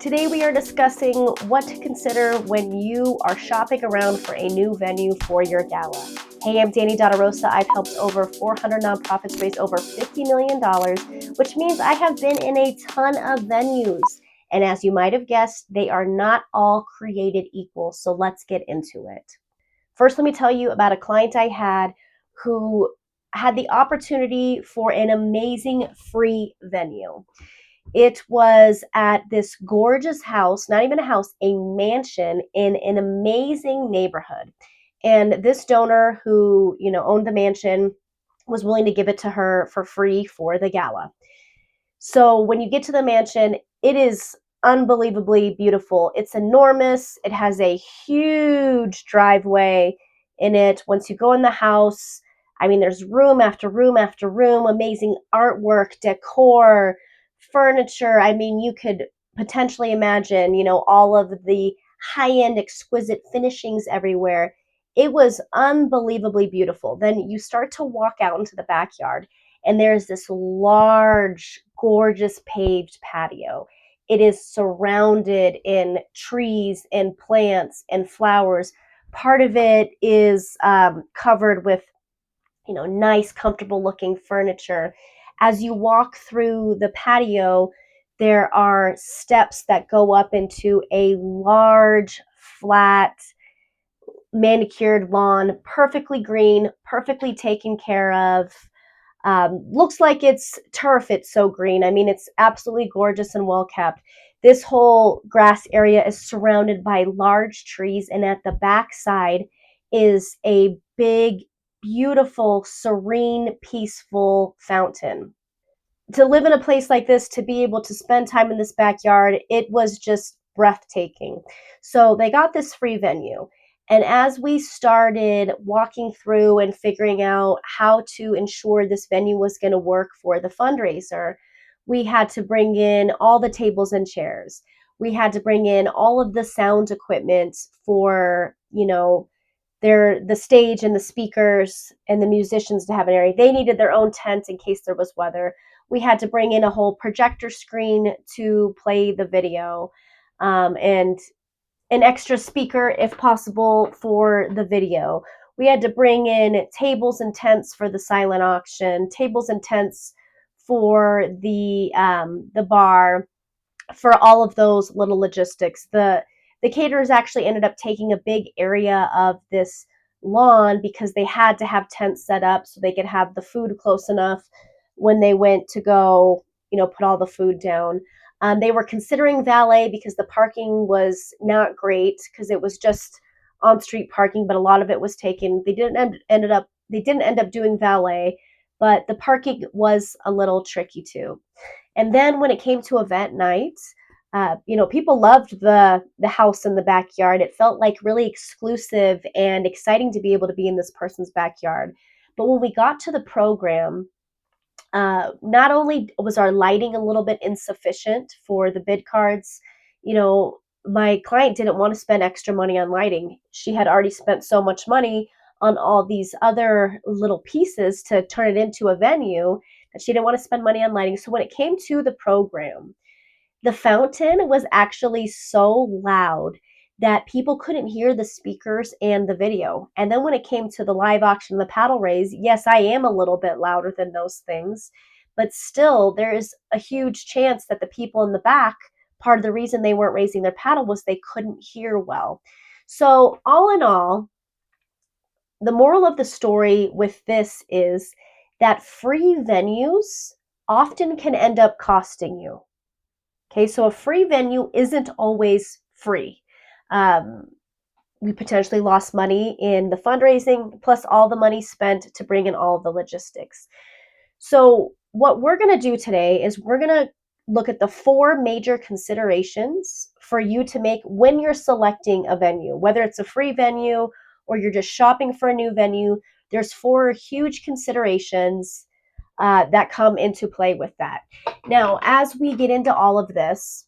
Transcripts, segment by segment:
Today we are discussing what to consider when you are shopping around for a new venue for your gala. Hey, I'm Danny Rosa. I've helped over 400 nonprofits raise over $50 million, which means I have been in a ton of venues. And as you might have guessed, they are not all created equal. So let's get into it. First, let me tell you about a client I had who had the opportunity for an amazing free venue. It was at this gorgeous house, not even a house, a mansion in an amazing neighborhood. And this donor who, owned the mansion was willing to give it to her for free for the gala. So when you get to the mansion, it is unbelievably beautiful. It's enormous. It has a huge driveway in it. Once you go in the house, there's room after room after room, amazing artwork, decor, furniture. You could potentially imagine, all of the high-end exquisite finishings everywhere. It was unbelievably beautiful. Then you start to walk out into the backyard, and there's this large, gorgeous paved patio. It is surrounded in trees and plants and flowers. Part of it is covered with, nice, comfortable looking furniture. As you walk through the patio, there are steps that go up into a large, flat, manicured lawn, perfectly green, perfectly taken care of. Looks like it's turf. It's so green. It's absolutely gorgeous and well kept. This whole grass area is surrounded by large trees, and at the back side is a big, beautiful, serene, peaceful fountain. To live in a place like this, to be able to spend time in this backyard, it was just breathtaking. So they got this free venue. And as we started walking through and figuring out how to ensure this venue was going to work for the fundraiser, we had to bring in all the tables and chairs. We had to bring in all of the sound equipment for, the stage and the speakers and the musicians to have an area. They needed their own tent in case there was weather. We had to bring in a whole projector screen to play the video, and an extra speaker if possible for the video. We had to bring in tables and tents for the silent auction, tables and tents for the bar, for all of those little logistics. The caterers actually ended up taking a big area of this lawn because they had to have tents set up so they could have the food close enough when they went to go, put all the food down. They were considering valet because the parking was not great because it was just on-street parking, but a lot of it was taken. They didn't end up doing valet, but the parking was a little tricky too. And then when it came to event night, people loved the house in the backyard. It felt like really exclusive and exciting to be able to be in this person's backyard. But when we got to the program, not only was our lighting a little bit insufficient for the bid cards, my client didn't want to spend extra money on lighting. She had already spent so much money on all these other little pieces to turn it into a venue that she didn't want to spend money on lighting. So when it came to the program, the fountain was actually so loud that people couldn't hear the speakers and the video. And then when it came to the live auction, the paddle raise, yes, I am a little bit louder than those things, but still there is a huge chance that the people in the back, part of the reason they weren't raising their paddle was they couldn't hear well. So all in all, the moral of the story with this is that free venues often can end up costing you. Okay, so a free venue isn't always free. We potentially lost money in the fundraising, plus all the money spent to bring in all the logistics. So what we're going to do today is we're going to look at the 4 major considerations for you to make when you're selecting a venue, whether it's a free venue or you're just shopping for a new venue. There's 4 huge considerations that come into play with that. Now, as we get into all of this,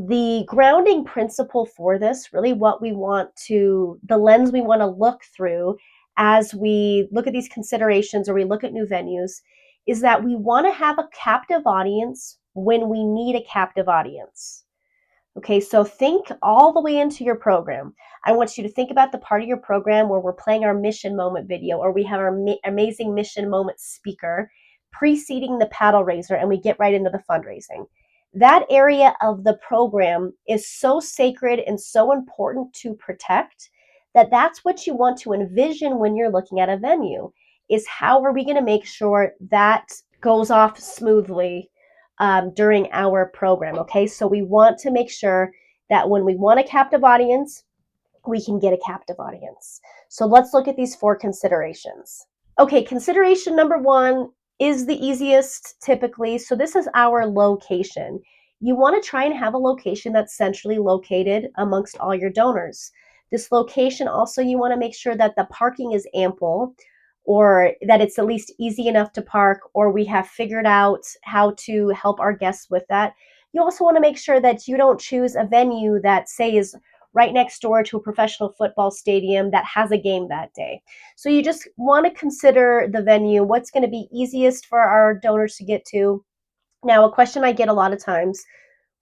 the grounding principle for this, really the lens we want to look through as we look at these considerations or we look at new venues, is that we want to have a captive audience when we need a captive audience. Okay, so think all the way into your program. I want you to think about the part of your program where we're playing our mission moment video, or we have our amazing mission moment speaker preceding the paddle raiser, and we get right into the fundraising. That area of the program is so sacred and so important to protect that that's what you want to envision when you're looking at a venue, is how are we going to make sure that goes off smoothly during our program. Okay, so we want to make sure that when we want a captive audience, we can get a captive audience. So let's look at these 4 considerations. Okay, consideration number 1 is the easiest typically. So this is our location. You want to try and have a location that's centrally located amongst all your donors. This location also, you want to make sure that the parking is ample, or that it's at least easy enough to park, or we have figured out how to help our guests with that. You also want to make sure that you don't choose a venue that, say, is right next door to a professional football stadium that has a game that day. So you just want to consider the venue, what's going to be easiest for our donors to get to. Now, a question I get a lot of times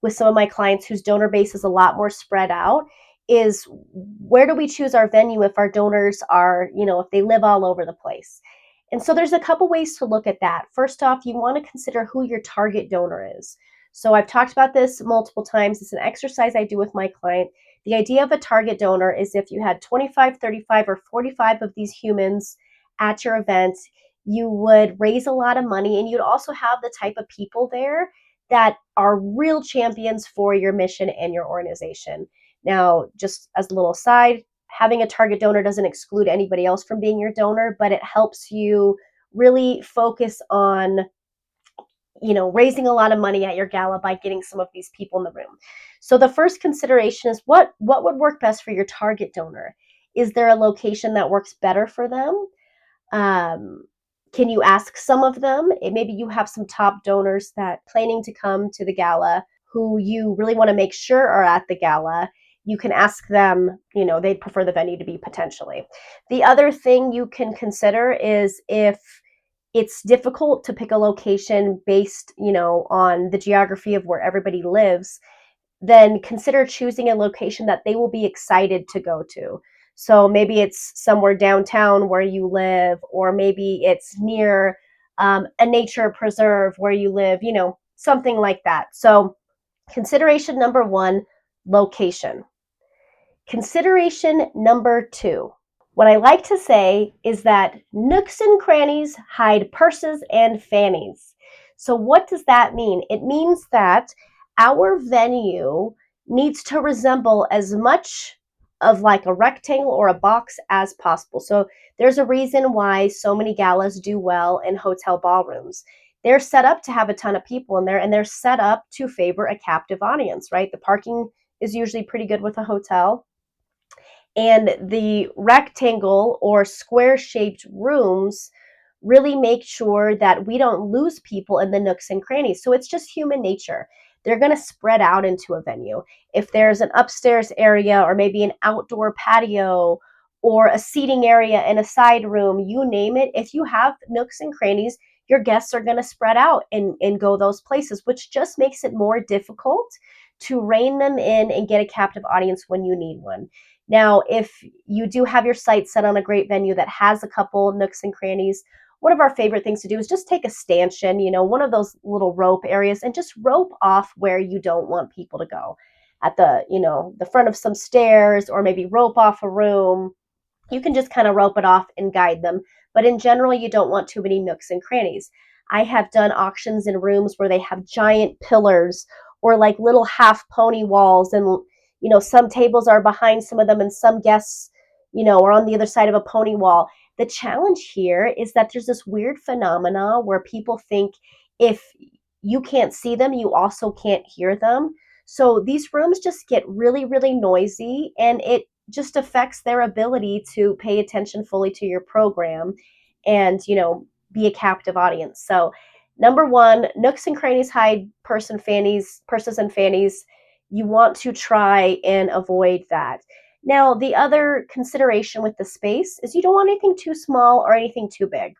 with some of my clients whose donor base is a lot more spread out is, where do we choose our venue if our donors are, if they live all over the place? And so there's a couple ways to look at that. First off, you want to consider who your target donor is. So I've talked about this multiple times. It's an exercise I do with my client. The idea of a target donor is if you had 25, 35, or 45 of these humans at your event, you would raise a lot of money, and you'd also have the type of people there that are real champions for your mission and your organization. Now, just as a little aside, having a target donor doesn't exclude anybody else from being your donor, but it helps you really focus on, raising a lot of money at your gala by getting some of these people in the room. So the first consideration is, what would work best for your target donor? Is there a location that works better for them? Um, can you ask some of them? Maybe you have some top donors that planning to come to the gala who you really want to make sure are at the gala. You can ask them, they'd prefer the venue to be potentially. The other thing you can consider is, if it's difficult to pick a location based, on the geography of where everybody lives, then consider choosing a location that they will be excited to go to. So maybe it's somewhere downtown where you live, or maybe it's near a nature preserve where you live, something like that. So consideration number 1, location. Consideration number 2. What I like to say is that nooks and crannies hide purses and fannies. So what does that mean? It means that our venue needs to resemble as much of like a rectangle or a box as possible. So there's a reason why so many galas do well in hotel ballrooms. They're set up to have a ton of people in there, and they're set up to favor a captive audience, right? The parking is usually pretty good with a hotel, and the rectangle or square shaped rooms really make sure that we don't lose people in the nooks and crannies. So it's just human nature. They're going to spread out into a venue. If there's an upstairs area, or maybe an outdoor patio, or a seating area in a side room, you name it, if you have nooks and crannies, your guests are going to spread out and go those places, which just makes it more difficult to rein them in and get a captive audience when you need one. Now, if you do have your sights set on a great venue that has a couple nooks and crannies, one of our favorite things to do is just take a stanchion, one of those little rope areas, and just rope off where you don't want people to go, at the front of some stairs, or maybe rope off a room. You can just kind of rope it off and guide them. But in general, you don't want too many nooks and crannies. I have done auctions in rooms where they have giant pillars, or like little half pony walls, and some tables are behind some of them, and some guests, are on the other side of a pony wall. The challenge here is that there's this weird phenomena where people think if you can't see them, you also can't hear them. So these rooms just get really, really noisy, and it just affects their ability to pay attention fully to your program and, be a captive audience. So number 1, nooks and crannies hide purses and fannies. You want to try and avoid that. Now, the other consideration with the space is, you don't want anything too small or anything too big.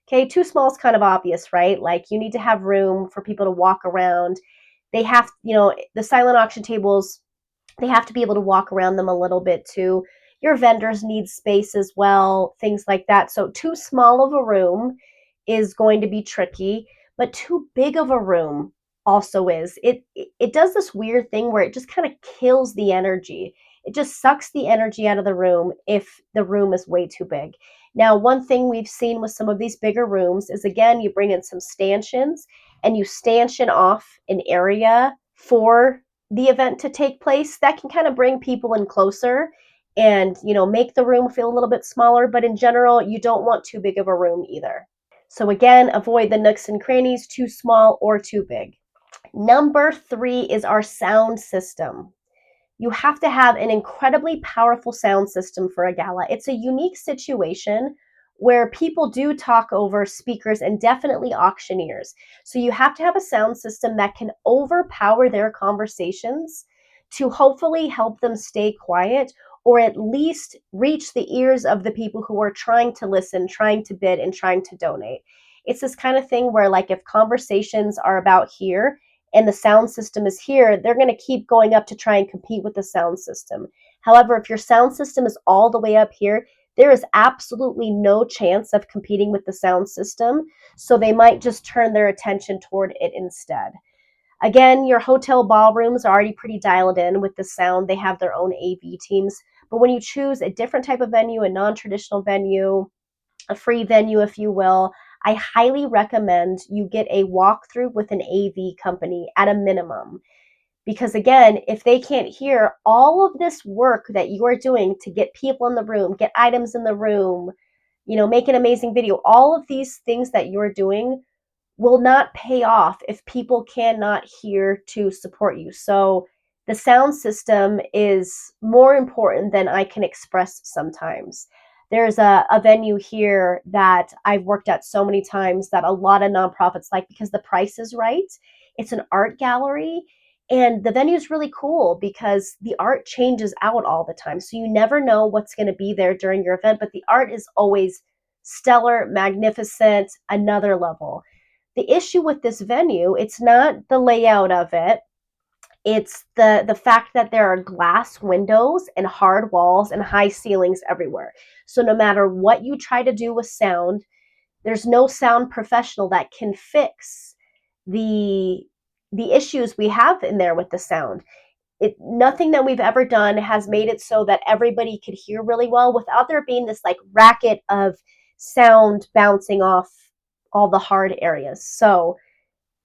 Okay, too small is kind of obvious, right? Like, you need to have room for people to walk around. They have, the silent auction tables They have to be able to walk around them a little bit too. Your vendors need space as well, things like that. So too small of a room is going to be tricky, but too big of a room also is. It does this weird thing where it just kind of kills the energy. It just sucks the energy out of the room if the room is way too big. Now, one thing we've seen with some of these bigger rooms is, again, you bring in some stanchions and you stanchion off an area for the event to take place. That can kind of bring people in closer and, make the room feel a little bit smaller, but in general, you don't want too big of a room either. So again, avoid the nooks and crannies, too small or too big. Number 3 is our sound system. You have to have an incredibly powerful sound system for a gala. It's a unique situation where people do talk over speakers and definitely auctioneers. So you have to have a sound system that can overpower their conversations to hopefully help them stay quiet or at least reach the ears of the people who are trying to listen, trying to bid, and trying to donate. It's this kind of thing where, like, if conversations are about here and the sound system is here, they're going to keep going up to try and compete with the sound system. However, if your sound system is all the way up here, there is absolutely no chance of competing with the sound system. So they might just turn their attention toward it instead. Again, your hotel ballrooms are already pretty dialed in with the sound. They have their own AV teams. But when you choose a different type of venue, a non-traditional venue, a free venue, if you will, I highly recommend you get a walkthrough with an AV company at a minimum. Because again, if they can't hear all of this work that you are doing to get people in the room, get items in the room, make an amazing video, all of these things that you're doing will not pay off if people cannot hear to support you. So the sound system is more important than I can express sometimes. There's a venue here that I've worked at so many times that a lot of nonprofits like because the price is right. It's an art gallery, and the venue is really cool because the art changes out all the time. So you never know what's going to be there during your event, but the art is always stellar, magnificent, another level. The issue with this venue, it's not the layout of it. It's the fact that there are glass windows and hard walls and high ceilings everywhere. So no matter what you try to do with sound, there's no sound professional that can fix the the issues we have in there with the sound. Nothing that we've ever done has made it so that everybody could hear really well without there being this like racket of sound bouncing off all the hard areas. So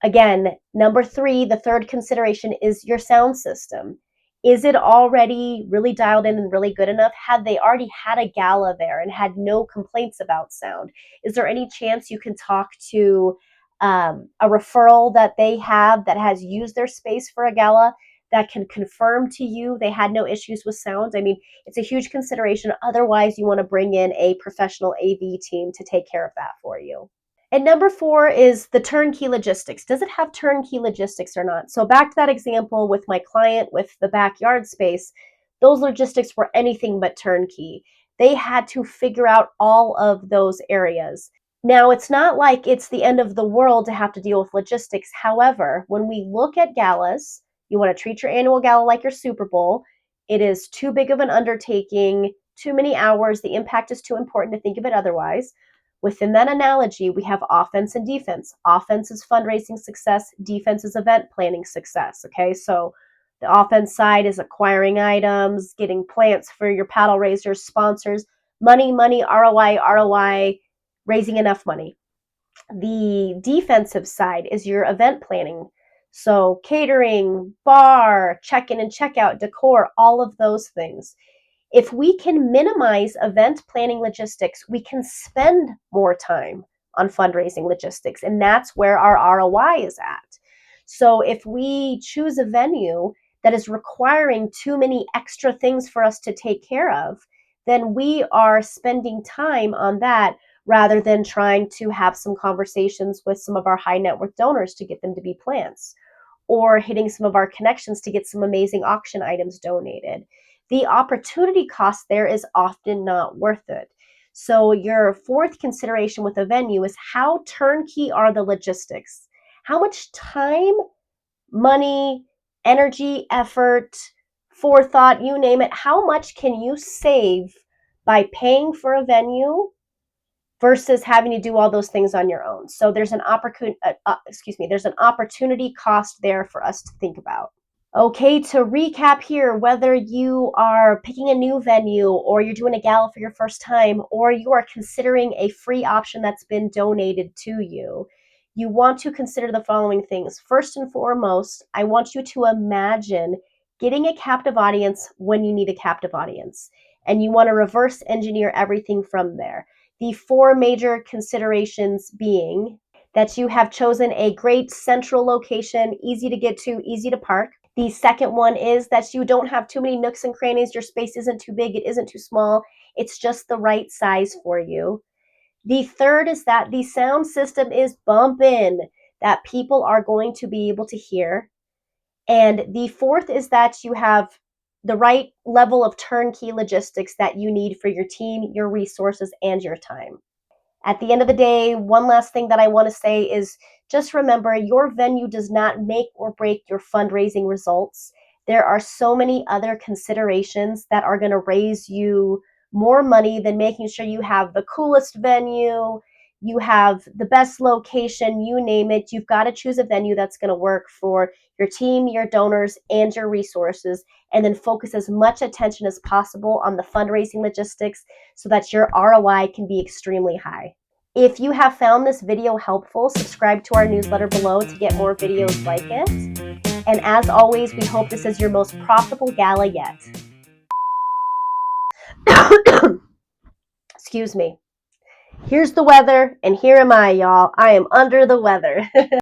again, number 3, the third consideration is your sound system. Is it already really dialed in and really good enough? Have they already had a gala there and had no complaints about sound? Is there any chance you can talk to a referral that they have that has used their space for a gala that can confirm to you they had no issues with sound? I mean, it's a huge consideration. Otherwise, you want to bring in a professional AV team to take care of that for you. And number 4 is the turnkey logistics. Does it have turnkey logistics or not? So back to that example with my client with the backyard space, those logistics were anything but turnkey. They had to figure out all of those areas. Now, it's not like it's the end of the world to have to deal with logistics. However, when we look at galas, you want to treat your annual gala like your Super Bowl. It is too big of an undertaking, too many hours. The impact is too important to think of it otherwise. Within that analogy, we have offense and defense. Offense is fundraising success, defense is event planning success. Okay, so the offense side is acquiring items, getting plants for your paddle raisers, sponsors, money, money, ROI, ROI, raising enough money. The defensive side is your event planning. So catering, bar, check-in and check-out, decor, all of those things. If we can minimize event planning logistics, we can spend more time on fundraising logistics, and that's where our ROI is at. So if we choose a venue that is requiring too many extra things for us to take care of, then we are spending time on that rather than trying to have some conversations with some of our high net worth donors to get them to be plants, or hitting some of our connections to get some amazing auction items donated. The opportunity cost there is often not worth it. So your 4th consideration with a venue is how turnkey are the logistics? How much time, money, energy, effort, forethought, you name it. How much can you save by paying for a venue versus having to do all those things on your own? So there's an there's an opportunity cost there for us to think about. Okay, to recap here, whether you are picking a new venue or you're doing a gala for your first time or you are considering a free option that's been donated to you, you want to consider the following things. First and foremost, I want you to imagine getting a captive audience when you need a captive audience, and you want to reverse engineer everything from there. The four major considerations being that you have chosen a great central location, easy to get to, easy to park. The second one is that you don't have too many nooks and crannies. Your space isn't too big, it isn't too small. It's just the right size for you. The third is that the sound system is bumping, that people are going to be able to hear. And the fourth is that you have the right level of turnkey logistics that you need for your team, your resources, and your time. At the end of the day, one last thing that I want to say is just remember, your venue does not make or break your fundraising results. There are so many other considerations that are going to raise you more money than making sure you have the coolest venue, you have the best location, you name it. You've got to choose a venue that's going to work for your team, your donors, and your resources, and then focus as much attention as possible on the fundraising logistics so that your ROI can be extremely high. If you have found this video helpful, subscribe to our newsletter below to get more videos like it. And as always, we hope this is your most profitable gala yet. Excuse me. Here's the weather, and here am I, y'all. I am under the weather.